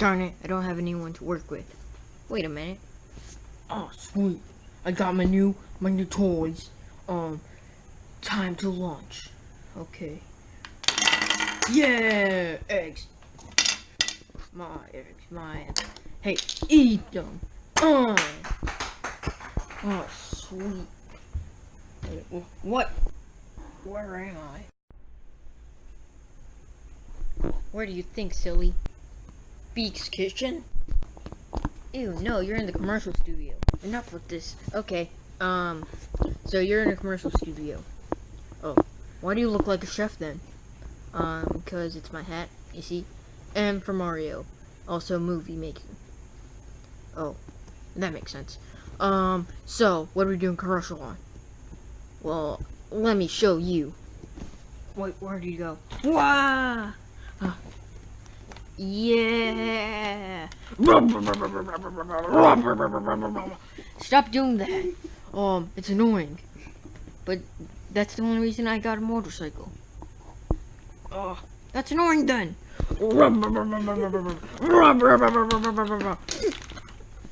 Darn it, I don't have anyone to work with. Wait a minute. Oh, sweet. I got my new toys. Time to launch. Okay. Yeah, eggs. My eggs, my eggs. Hey, eat them. Oh, sweet. Wait, what? Where am I? Where do you think, silly? Beak's kitchen? Ew, no, you're in the commercial studio. Enough with this. Okay, so you're in a commercial studio. Oh, why do you look like a chef then? Because it's my hat, you see? And for Mario. Also movie making. Oh, that makes sense. So, what are we doing commercial on? Well, let me show you. Wait, where do you go? Wah! Yeah! Stop doing that. It's annoying. But that's the only reason I got a motorcycle. Oh, that's annoying then.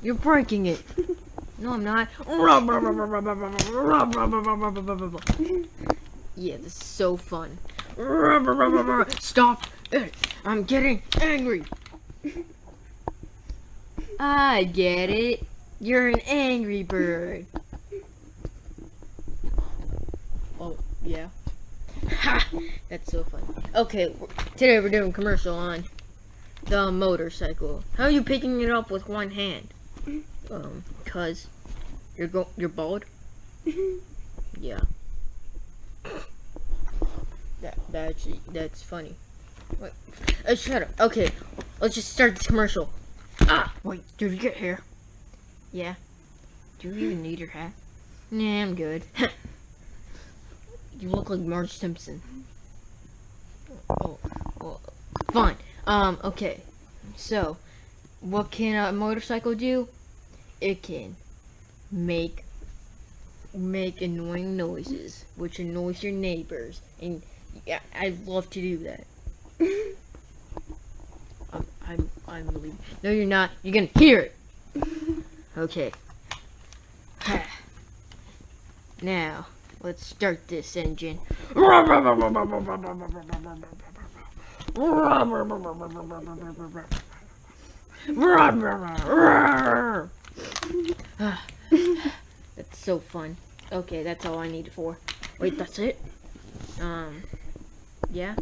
You're breaking it. No, I'm not. Yeah, this is so fun. Stop it. I'm getting angry. I get it. You're an angry bird. Oh, yeah. Ha! That's so fun. Okay, today we're doing commercial on the motorcycle. How are you picking it up with one hand? Cause you're bald? Yeah. That's funny. Wait, shut up. Okay, let's just start this commercial. Ah, wait, did you get hair? Yeah. Do you even need your hat? Nah, I'm good. You look like Marge Simpson. Oh, well, fine. Okay. So, what can a motorcycle do? It can make annoying noises, which annoys your neighbors, and yeah, I love to do that. I'm leaving. No, you're not. You're gonna hear it. Okay. Now, let's start this engine. That's so fun. Okay, that's all I need it for. Wait, that's it? Yeah?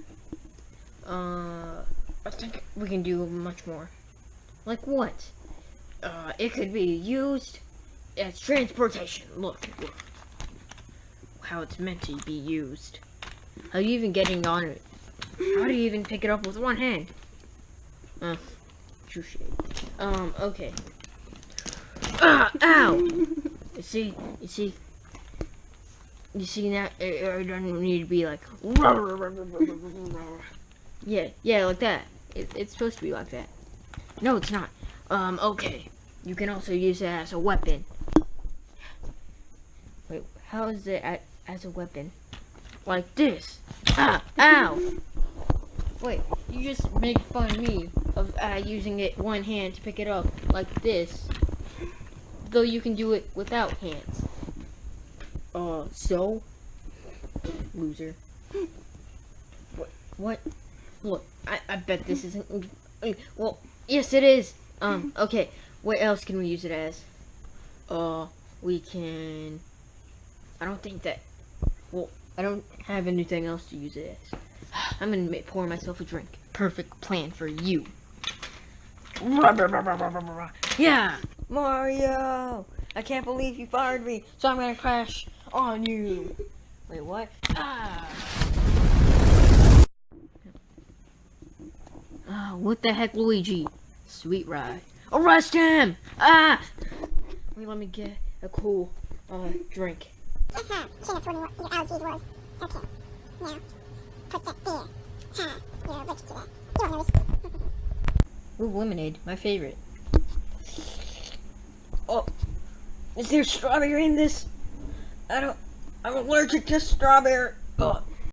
I think we can do much more. Like what? It could be used as transportation. Look how it's meant to be used. How are you even getting on it? How do you even pick it up with one hand? Touche. Okay. Ow! You see now, it doesn't need to be like, yeah, like that. It's supposed to be like that. No, it's not. Okay. You can also use it as a weapon. Wait, how is it as a weapon? Like this. Ow! Wait, you just make fun of me of using it one hand to pick it up like this. Though you can do it without hands. So? Loser. What? Look, I bet this isn't... Well, yes it is. Okay. What else can we use it as? We can... I don't think that... Well, I don't have anything else to use it as. I'm gonna pour myself a drink. Perfect plan for you. Yeah! Mario! I can't believe you fired me, so I'm gonna crash on you. Wait, what? What the heck, Luigi? Sweet ride. Arrest him! Wait, let me get a cool, drink. Should've told me what your allergies was. Okay. Now, put that there. You're allergic to that. You don't notice. Ooh, lemonade, my favorite. Oh, is there strawberry in this? I'm allergic to strawberry. Oh.